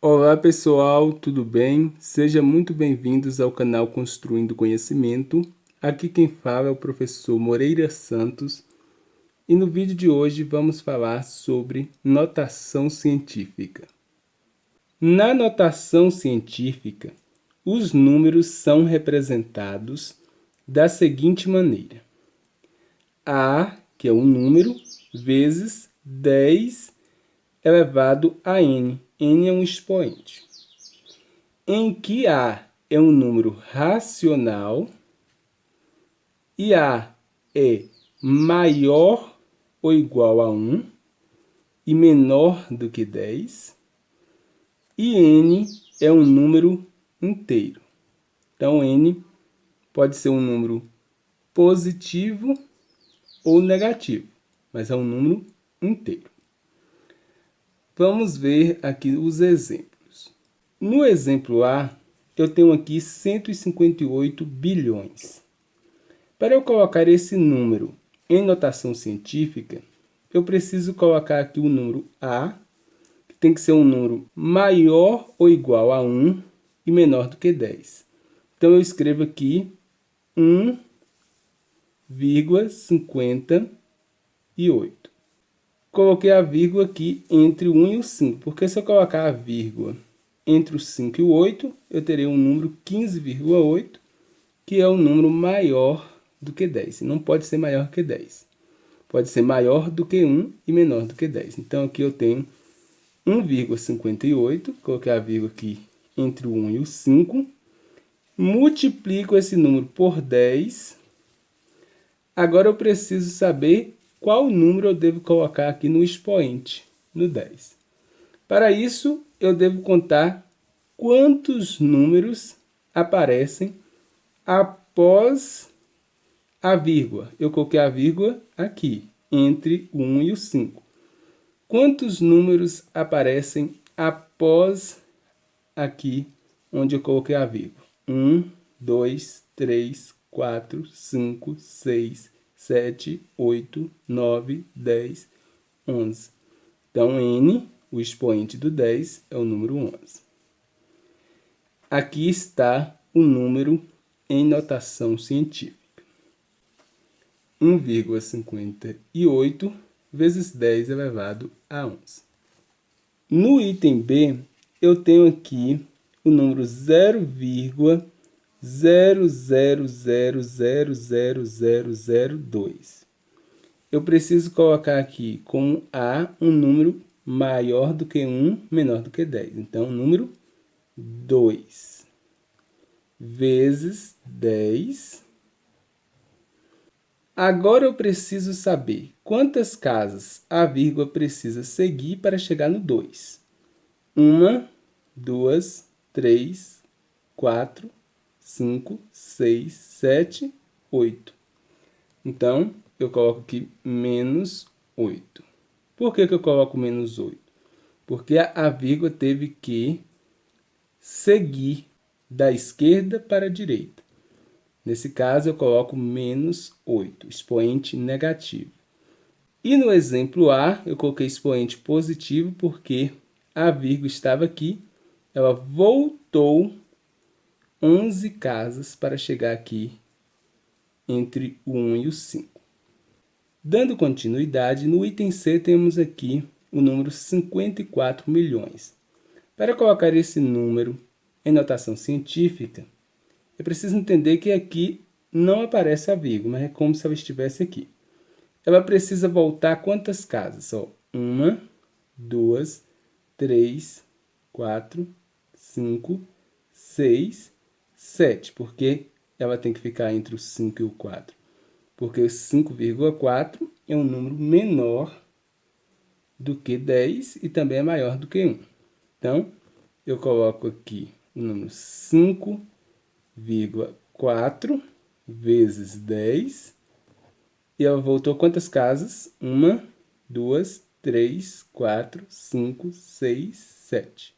Olá pessoal, tudo bem? Sejam muito bem-vindos ao canal Construindo Conhecimento. Aqui quem fala é o professor Moreira Santos e no vídeo de hoje vamos falar sobre notação científica. Na notação científica, os números são representados da seguinte maneira: A, que é um número, vezes 10 elevado a n. N é um expoente. Em que A é um número racional e A é maior ou igual a 1 e menor do que 10, e N é um número inteiro. Então, N pode ser um número positivo ou negativo, mas é um número inteiro. Vamos ver aqui os exemplos. No exemplo A, eu tenho aqui 158 bilhões. Para eu colocar esse número em notação científica, eu preciso colocar aqui o número A, que tem que ser um número maior ou igual a 1 e menor do que 10. Então, eu escrevo aqui 1,58. Coloquei a vírgula aqui entre o 1 e o 5, porque se eu colocar a vírgula entre o 5 e o 8, eu terei um número 15,8, que é um número maior do que 10. Não pode ser maior que 10. Pode ser maior do que 1 e menor do que 10. Então, aqui eu tenho 1,58, coloquei a vírgula aqui entre o 1 e o 5, multiplico esse número por 10. Agora eu preciso saber qual número eu devo colocar aqui no expoente, no 10. Para isso, eu devo contar quantos números aparecem após a vírgula. Eu coloquei a vírgula aqui, entre o 1 e o 5. Quantos números aparecem após aqui, onde eu coloquei a vírgula? 1, 2, 3, 4, 5, 6, 7, 8, 9, 10, 11. Então, N, o expoente do 10, é o número 11. Aqui está o número em notação científica. 1,58 vezes 10 elevado a 11. No item B, eu tenho aqui o número 0,00000002. Eu preciso colocar aqui como A um número maior do que 1, menor do que 10. Então, número 2 vezes 10. Agora eu preciso saber quantas casas a vírgula precisa seguir para chegar no 2. 1, 2, 3, 4, 5, 6, 7, 8. Então, eu coloco aqui menos 8. Por que eu coloco menos 8? Porque a vírgula teve que seguir da esquerda para a direita. Nesse caso, eu coloco menos 8, expoente negativo. E no exemplo A, eu coloquei expoente positivo porque a vírgula estava aqui, ela voltou 11 casas para chegar aqui entre o 1 e o 5. Dando continuidade, no item C temos aqui o número 54 milhões. Para colocar esse número em notação científica, é preciso entender que aqui não aparece a vírgula, mas é como se ela estivesse aqui. Ela precisa voltar quantas casas? 1, 2, 3, 4, 5, 6, 7. Porque ela tem que ficar entre o 5 e o 4. Porque 5,4 é um número menor do que 10 e também é maior do que 1. Então, eu coloco aqui o número 5,4 vezes 10. E ela voltou quantas casas? 1, 2, 3, 4, 5, 6, 7.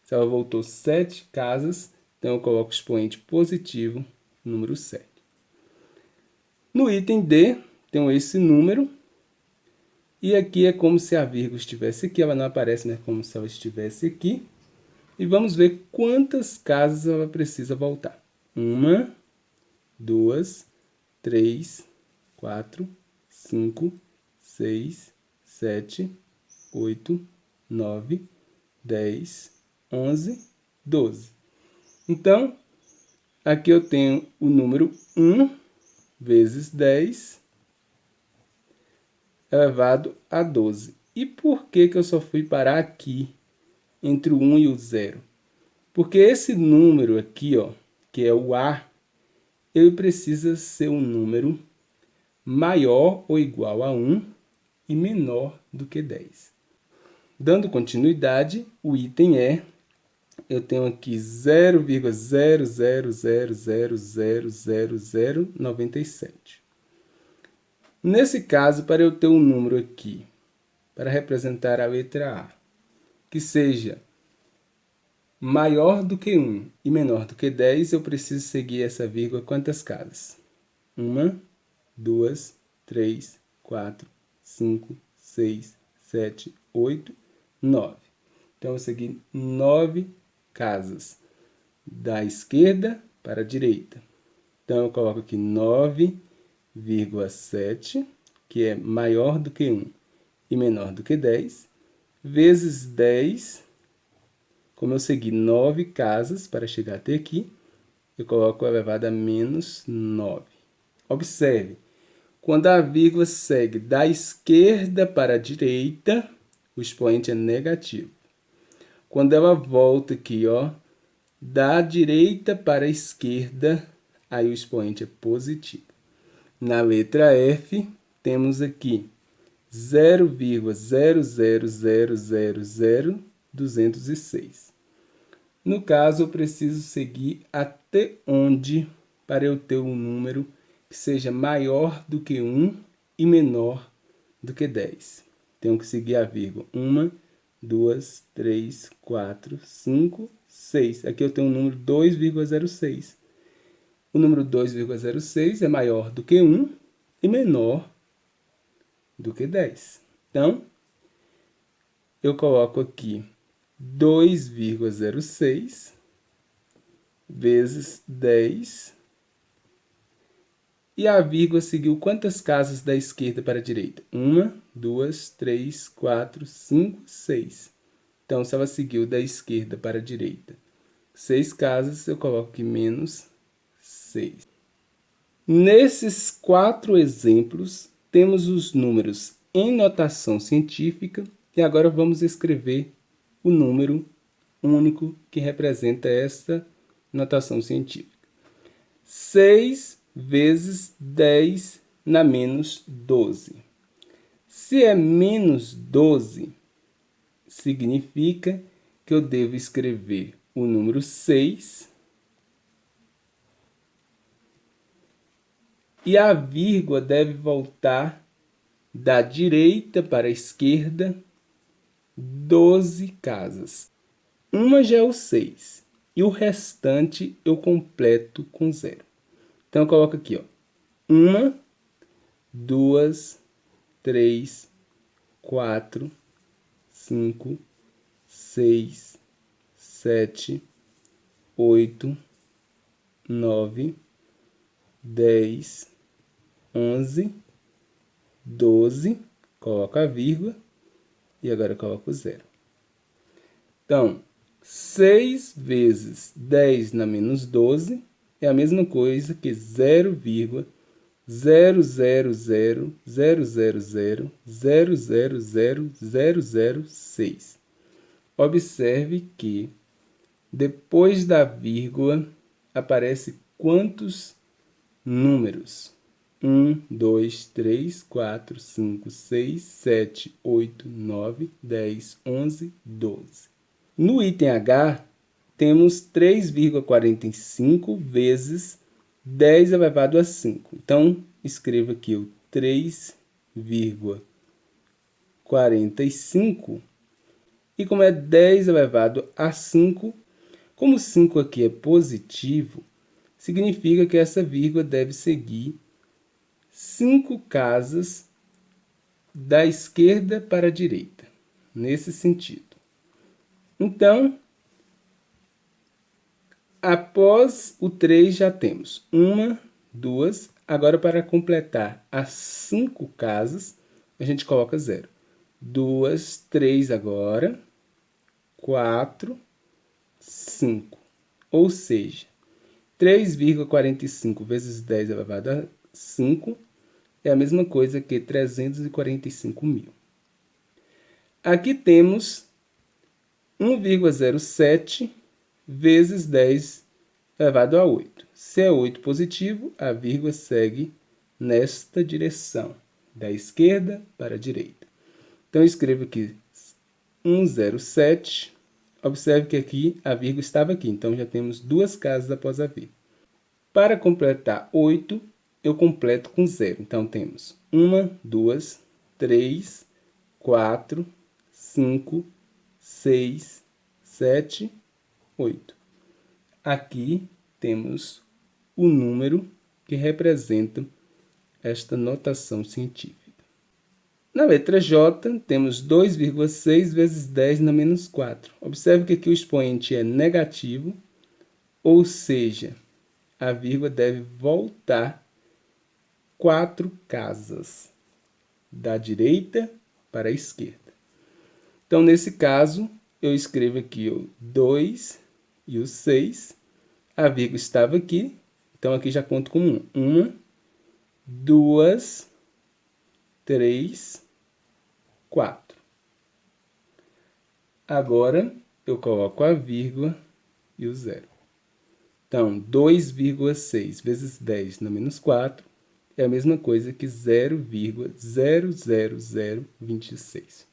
Se ela voltou 7 casas, então eu coloco o expoente positivo, número 7. No item D, tenho esse número. E aqui é como se a vírgula estivesse aqui. Ela não aparece, mas é como se ela estivesse aqui. E vamos ver quantas casas ela precisa voltar. 1, 2, 3, 4, 5, 6, 7, 8, 9, 10, 11, 12. Então, aqui eu tenho o número 1 vezes 10 elevado a 12. E por que eu só fui parar aqui, entre o 1 e o 0? Porque esse número aqui, ó, que é o A, ele precisa ser um número maior ou igual a 1 e menor do que 10. Dando continuidade, o item é, eu tenho aqui 0,000000097. Nesse caso, para eu ter um número aqui, para representar a letra A, que seja maior do que 1 e menor do que 10, eu preciso seguir essa vírgula quantas casas? 1, 2, 3, 4, 5, 6, 7, 8, 9. Então, eu segui 9 casas da esquerda para a direita. Então, eu coloco aqui 9,7, que é maior do que 1 e menor do que 10, vezes 10. Como eu segui 9 casas para chegar até aqui, eu coloco elevado a menos 9. Observe, quando a vírgula segue da esquerda para a direita, o expoente é negativo. Quando ela volta aqui, ó, da direita para a esquerda, aí o expoente é positivo. Na letra F, temos aqui 0,0000206. No caso, eu preciso seguir até onde para eu ter um número que seja maior do que 1 e menor do que 10. Tenho que seguir a vírgula. 1, 2, 3, 4, 5, 6. Aqui eu tenho o número 2,06. O número 2,06 é maior do que 1 e menor do que 10. Então, eu coloco aqui 2,06 vezes 10. E a vírgula seguiu quantas casas da esquerda para a direita? 1, 2, 3, 4, 5, 6. Então, se ela seguiu da esquerda para a direita 6 casas, eu coloco aqui menos 6. Nesses 4 exemplos, temos os números em notação científica e agora vamos escrever o número único que representa esta notação científica. 6 vezes 10 na menos 12. Se é menos 12, significa que eu devo escrever o número 6 e a vírgula deve voltar da direita para a esquerda 12 casas. Uma já é o 6 e o restante eu completo com 0. Então, eu coloco aqui, ó, 1, 2, 3, 4, 5, 6, 7, 8, 9, 10, 11, 12, coloco a vírgula e agora eu coloco 0. Então, 6 vezes 10 na menos 12 é a mesma coisa que 0,00000000006. Observe que depois da vírgula aparece quantos números? 1, 2, 3, 4, 5, 6, 7, 8, 9, 10, 11, 12. No item H, temos 3,45 vezes 10 elevado a 5. Então, escrevo aqui o 3,45. E como é 10 elevado a 5, como 5 aqui é positivo, significa que essa vírgula deve seguir 5 casas da esquerda para a direita, nesse sentido. Então, Após o 3 já temos 1, 2. Agora, para completar as 5 casas, a gente coloca 0. 2, 3 agora, 4, 5. Ou seja, 3,45 vezes 10 elevado a 5 é a mesma coisa que 345 mil. Aqui temos 1,07 vezes 10 elevado a 8. Se é 8 positivo, a vírgula segue nesta direção, da esquerda para a direita. Então, eu escrevo aqui 107. Observe que aqui a vírgula estava aqui, então já temos 2 casas após a vírgula. Para completar 8, eu completo com 0. Então, temos 1, 2, 3, 4, 5, 6, 7, 8. Aqui temos o número que representa esta notação científica. Na letra J, temos 2,6 vezes 10 na menos 4. Observe que aqui o expoente é negativo, ou seja, a vírgula deve voltar 4 casas, da direita para a esquerda. Então, nesse caso, eu escrevo aqui o 2 e o 6. A vírgula estava aqui, então aqui já conto com 1. 1, 2, 3, 4. Agora, eu coloco a vírgula e o 0. Então, 2,6 vezes 10 na menos 4 é a mesma coisa que 0,00026.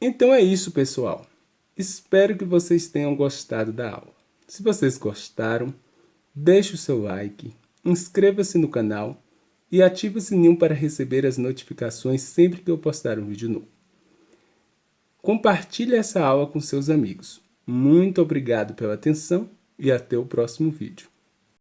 Então é isso, pessoal. Espero que vocês tenham gostado da aula. Se vocês gostaram, deixe o seu like, inscreva-se no canal e ative o sininho para receber as notificações sempre que eu postar um vídeo novo. Compartilhe essa aula com seus amigos. Muito obrigado pela atenção e até o próximo vídeo.